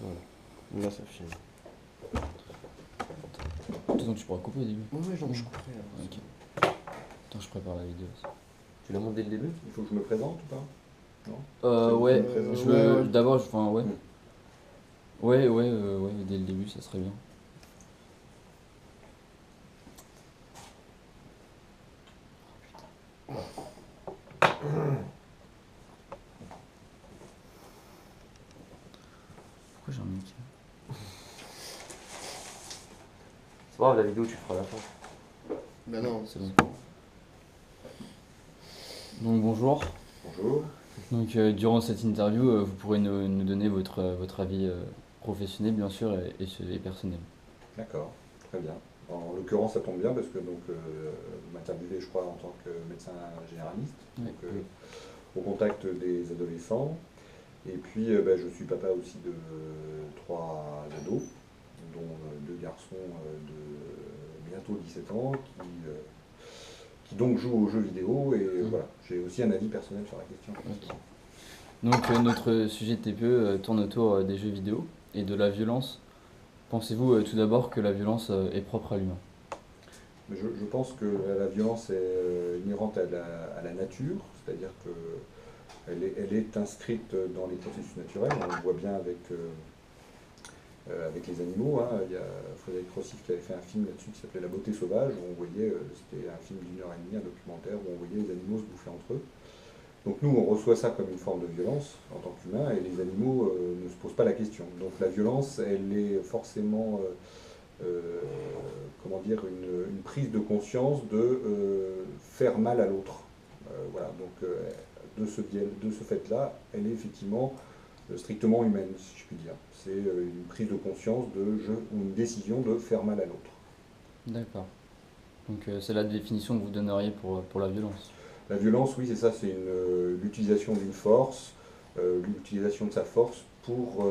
Voilà. Là, ça filme. De toute façon, tu pourras couper au début. Ouais, genre, je couperai. Ok. Attends, je prépare la vidéo aussi. Tu l'as monté dès le début? Il faut que je me présente ou pas? Non? Ouais, présente. je veux. Ouais. D'abord, enfin, ouais. Mm. Ouais, dès le début, ça serait bien. Pourquoi j'ai un mic? C'est pas grave, la vidéo, tu feras à la fin. Ben non. C'est bon. Donc bonjour. Bonjour. Donc durant cette interview, vous pourrez nous donner votre avis professionnel bien sûr et personnel. D'accord, très bien. En l'occurrence, ça tombe bien parce que donc, vous m'interviewez, je crois, en tant que médecin généraliste, Oui. donc, au contact des adolescents. Et puis, je suis papa aussi de 3 ados, dont 2 garçons de bientôt 17 ans qui donc jouent aux jeux vidéo. Et voilà, j'ai aussi un avis personnel sur la question. Ok. Donc notre sujet de TPE tourne autour des jeux vidéo et de la violence. Pensez-vous tout d'abord que la violence est propre à l'humain? Mais je pense que la violence est inhérente à la nature, c'est-à-dire qu'elle est inscrite dans les processus naturels. On le voit bien avec les animaux, hein. Il y a Frédéric Rossif qui avait fait un film là-dessus qui s'appelait La beauté sauvage, où on voyait, c'était un film d'1 heure et demie, un documentaire, où on voyait les animaux se bouffer entre eux. Donc nous, on reçoit ça comme une forme de violence en tant qu'humain, et les animaux ne se posent pas la question. Donc la violence, elle est forcément comment dire, une prise de conscience de faire mal à l'autre. Voilà, donc de ce fait-là, elle est effectivement strictement humaine, si je puis dire. C'est une prise de conscience ou une décision de faire mal à l'autre. D'accord. Donc c'est la définition que vous donneriez pour la violence. La violence, oui, c'est ça, c'est l'utilisation d'une force, l'utilisation de sa force pour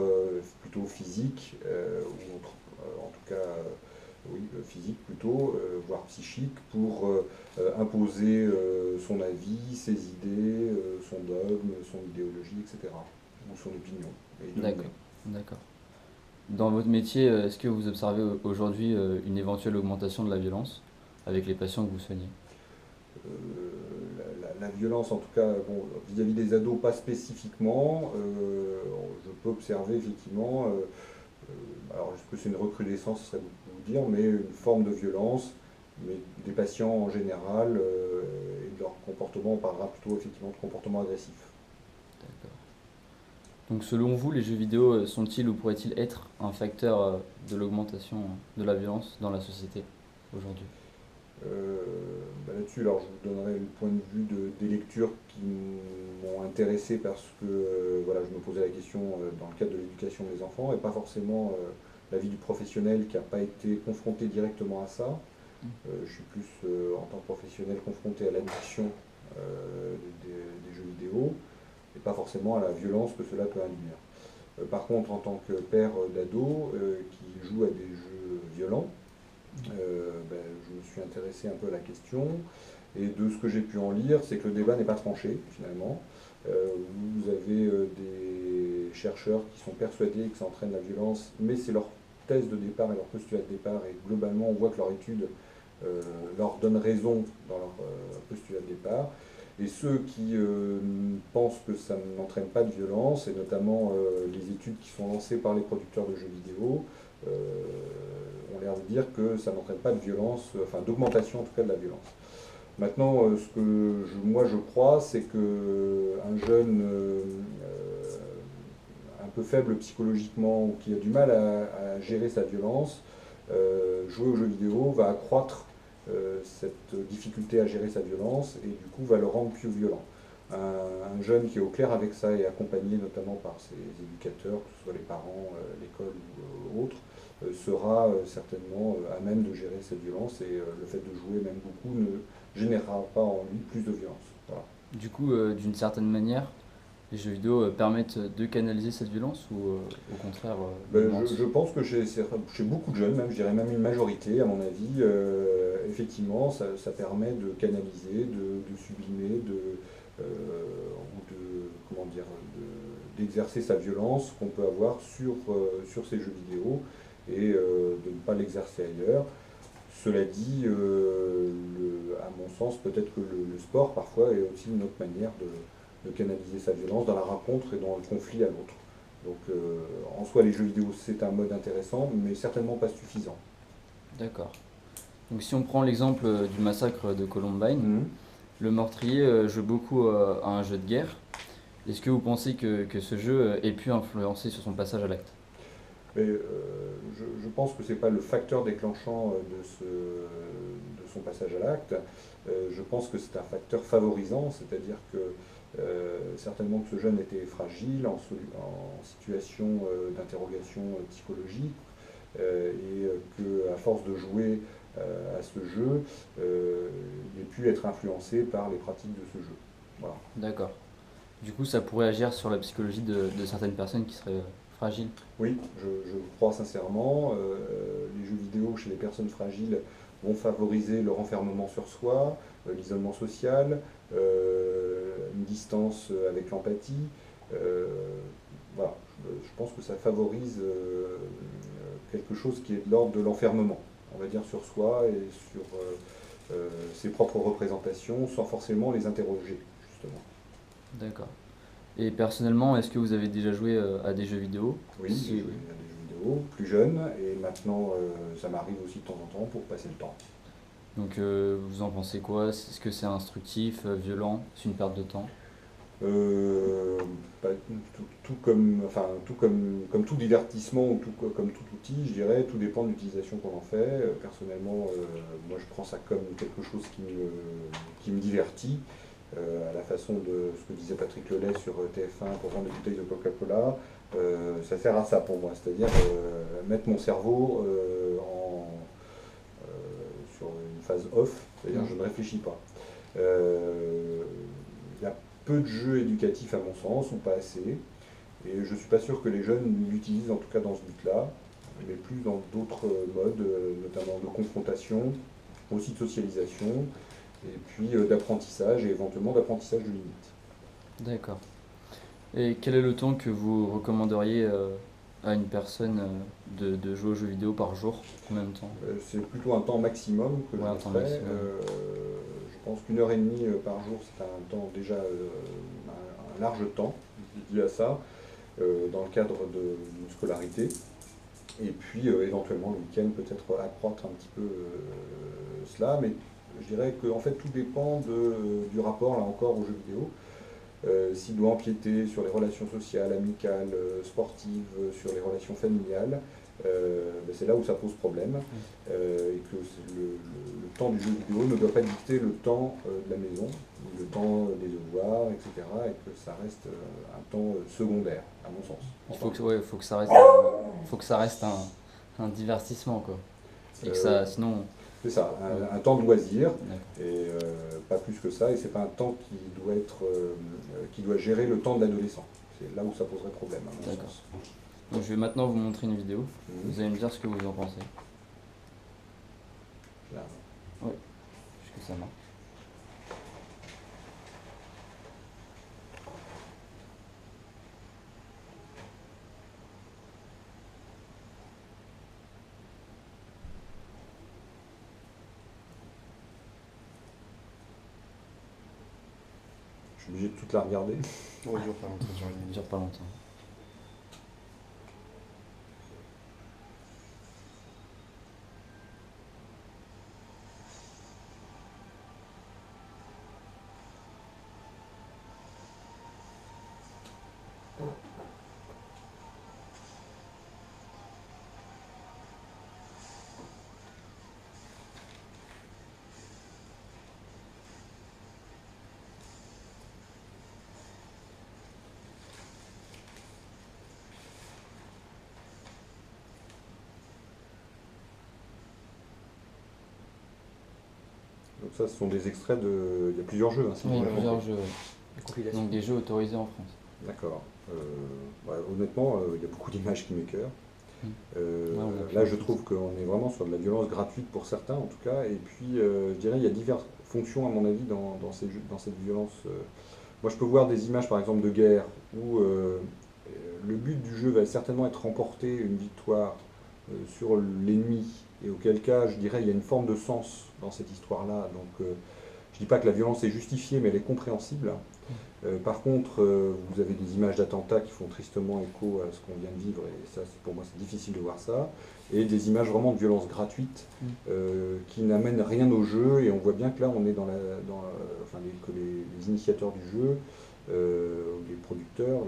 plutôt physique, ou en tout cas oui, physique plutôt, voire psychique, pour imposer son avis, ses idées, son dogme, son idéologie, etc. Ou son opinion. Et D'accord. D'accord. Dans votre métier, est-ce que vous observez aujourd'hui une éventuelle augmentation de la violence avec les patients que vous soignez? La violence, en tout cas, bon, vis-à-vis des ados, pas spécifiquement. Je peux observer effectivement, alors est-ce que c'est une recrudescence, ce serait vous dire, mais une forme de violence, mais des patients en général, et de leur comportement, on parlera plutôt effectivement de comportement agressif. D'accord. Donc selon vous, les jeux vidéo sont-ils ou pourraient-ils être un facteur de l'augmentation de la violence dans la société aujourd'hui? Là-dessus, alors je vous donnerai le point de vue des lectures qui m'ont intéressé parce que voilà, je me posais la question dans le cadre de l'éducation des enfants et pas forcément l'avis du professionnel qui n'a pas été confronté directement à ça. Je suis plus en tant que professionnel confronté à l'addiction des jeux vidéo et pas forcément à la violence que cela peut induire. Par contre, en tant que père d'ado qui joue à des jeux violents, je me suis intéressé un peu à la question, et de ce que j'ai pu en lire, c'est que le débat n'est pas tranché finalement. Vous avez des chercheurs qui sont persuadés que ça entraîne la violence, mais c'est leur thèse de départ et leur postulat de départ, et globalement on voit que leur étude leur donne raison dans leur postulat de départ. Et ceux qui pensent que ça n'entraîne pas de violence, et notamment les études qui sont lancées par les producteurs de jeux vidéo, ont l'air de dire que ça n'entraîne pas de violence, enfin d'augmentation en tout cas de la violence. Maintenant, ce que moi je crois, c'est qu'un jeune un peu faible psychologiquement ou qui a du mal à gérer sa violence, jouer aux jeux vidéo va accroître cette difficulté à gérer sa violence et du coup va le rendre plus violent. Un jeune qui est au clair avec ça et accompagné notamment par ses éducateurs, que ce soit les parents, l'école ou autres, sera certainement à même de gérer cette violence et le fait de jouer même beaucoup ne générera pas en lui plus de violence. Voilà. Du coup, d'une certaine manière, les jeux vidéo permettent de canaliser cette violence ou au contraire Je pense que chez beaucoup de jeunes, même, je dirais même une majorité, à mon avis, effectivement, ça permet de canaliser, de sublimer, comment dire, d'exercer sa violence qu'on peut avoir sur ces jeux vidéo et de ne pas l'exercer ailleurs. Cela dit, à mon sens, peut-être que le sport parfois est aussi une autre manière de canaliser sa violence dans la rencontre et dans le conflit à l'autre. Donc en soi, les jeux vidéo, c'est un mode intéressant, mais certainement pas suffisant. D'accord. Donc si on prend l'exemple du massacre de Columbine, Mhm. le meurtrier joue beaucoup à un jeu de guerre. Est-ce que vous pensez que ce jeu ait pu influencer sur son passage à l'acte? Mais je pense que ce n'est pas le facteur déclenchant de son passage à l'acte. Je pense que c'est un facteur favorisant, c'est-à-dire que certainement que ce jeune était fragile, en situation d'interrogation psychologique, et qu'à force de jouer à ce jeu, il ait pu être influencé par les pratiques de ce jeu. Voilà. D'accord. Du coup, ça pourrait agir sur la psychologie de certaines personnes qui seraient fragiles. Oui, je crois sincèrement. Les jeux vidéo chez les personnes fragiles vont favoriser le renfermement sur soi, l'isolement social, une distance avec l'empathie. Voilà, je pense que ça favorise quelque chose qui est de l'ordre de l'enfermement, on va dire, sur soi et sur ses propres représentations sans forcément les interroger, justement. D'accord. Et personnellement, est-ce que vous avez déjà joué à des jeux vidéo? Oui, Si j'ai joué oui. à des jeux vidéo plus jeune et maintenant ça m'arrive aussi de temps en temps pour passer le temps. Donc vous en pensez quoi? Est-ce que c'est instructif, violent? C'est une perte de temps? Euh, bah, comme tout divertissement ou comme tout outil, je dirais, tout dépend de l'utilisation qu'on en fait. Personnellement, moi je prends ça comme quelque chose qui me divertit, à la façon de ce que disait Patrick Lelay sur TF1 pour vendre des bouteilles de Coca-Cola. Ça sert à ça pour moi, c'est-à-dire mettre mon cerveau sur une phase off, c'est-à-dire je ne réfléchis pas. Il y a peu de jeux éducatifs à mon sens, ou pas assez, et je ne suis pas sûr que les jeunes l'utilisent en tout cas dans ce but-là, mais plus dans d'autres modes, notamment de confrontation, aussi de socialisation, et puis d'apprentissage, et éventuellement d'apprentissage de limites. D'accord. Et quel est le temps que vous recommanderiez à une personne de jouer aux jeux vidéo par jour? Combien de temps? C'est plutôt un temps maximum que Ouais, un je temps ferais. maximum. Je pense qu'1 heure et demie par jour, c'est un temps déjà, un large temps dédié à ça, dans le cadre d'une scolarité. Et puis éventuellement le week-end, peut-être accroître un petit peu cela. Mais je dirais que en fait, tout dépend du rapport, là encore, aux jeux vidéo. S'il doit empiéter sur les relations sociales, amicales, sportives, sur les relations familiales, ben c'est là où ça pose problème, et que le temps du jeu vidéo ne doit pas dicter le temps de la maison, le temps des devoirs, etc., et que ça reste un temps secondaire, à mon sens. Il faut que, ouais, faut que ça reste un divertissement, quoi. Et que ça, sinon, C'est ça, un temps de loisir, d'accord. et pas plus que ça, et c'est pas un temps qui doit gérer le temps de l'adolescent. C'est là où ça poserait problème, à mon D'accord. sens. Donc je vais maintenant vous montrer une vidéo. Mhm. Vous allez me dire ce que vous en pensez. Là. Est-ce que ça marche? Je suis obligé de toute la regarder. Ouais, dure pas longtemps, dure une Ça minute. dure pas longtemps. Donc ça, ce sont des extraits de... Il y a plusieurs jeux, hein, si Oui, j'ai bien plusieurs compris. jeux. La compilation. Donc des jeux autorisés en France. D'accord. Ouais, honnêtement, il y a beaucoup d'images qui m'écœurent. Mm. Euh, Ouais, on a là, fait je un trouve qu'on est vraiment sur de la violence gratuite pour certains, en tout cas. Et puis, je dirais, il y a diverses fonctions, à mon avis, dans cette violence. Moi, je peux voir des images, par exemple, de guerre où le but du jeu va certainement être remporter une victoire sur l'ennemi, et auquel cas, je dirais, il y a une forme de sens dans cette histoire-là. Donc, je ne dis pas que la violence est justifiée, mais elle est compréhensible. Par contre, vous avez des images d'attentats qui font tristement écho à ce qu'on vient de vivre, et ça, pour moi, c'est difficile de voir ça. Et des images vraiment de violence gratuite qui n'amènent rien au jeu, et on voit bien que là, on est que les initiateurs du jeu, les producteurs,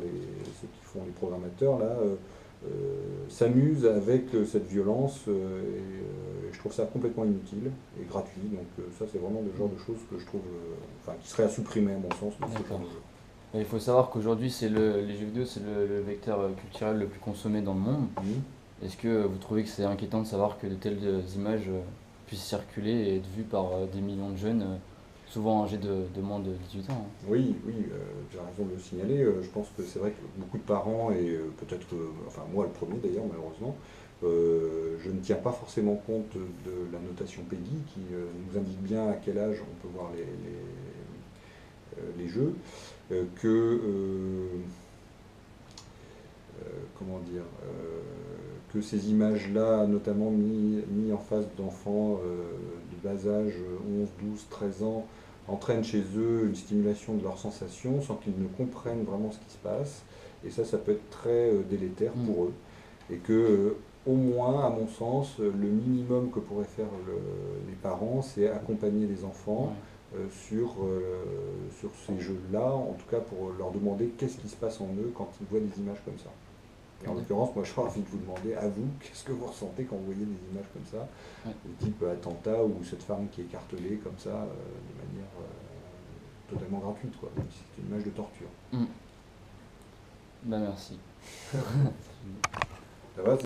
ceux qui font les programmateurs, là, s'amusent avec cette violence, et je trouve ça complètement inutile et gratuit. Donc ça, c'est vraiment le genre de choses que je trouve, qui serait à supprimer à mon sens dans ce genre de jeu. Et il faut savoir qu'aujourd'hui, les jeux vidéo, c'est le vecteur culturel le plus consommé dans le monde. Est-ce que vous trouvez que c'est inquiétant de savoir que de telles images puissent circuler et être vues par des millions de jeunes, souvent âgés de moins de 18 ans, hein? Oui, tu as raison de le signaler. Je pense que c'est vrai que beaucoup de parents, et peut-être, moi le premier d'ailleurs, malheureusement, je ne tiens pas forcément compte de la notation PEGI qui nous indique bien à quel âge on peut voir les jeux, que ces images-là, notamment mis en face d'enfants de bas âge, 11, 12, 13 ans, entraînent chez eux une stimulation de leurs sensations sans qu'ils ne comprennent vraiment ce qui se passe. Et ça peut être très délétère pour eux. Et que, au moins, à mon sens, le minimum que pourraient faire les parents, c'est accompagner les enfants sur ces jeux-là, en tout cas pour leur demander qu'est-ce qui se passe en eux quand ils voient des images comme ça. Et en l'occurrence, moi, j'aurais envie de vous demander, à vous, qu'est-ce que vous ressentez quand vous voyez des images comme ça, de type attentat, ou cette femme qui est écartelée comme ça, de manière totalement gratuite, quoi. C'est une image de torture. Ben merci. Ça va,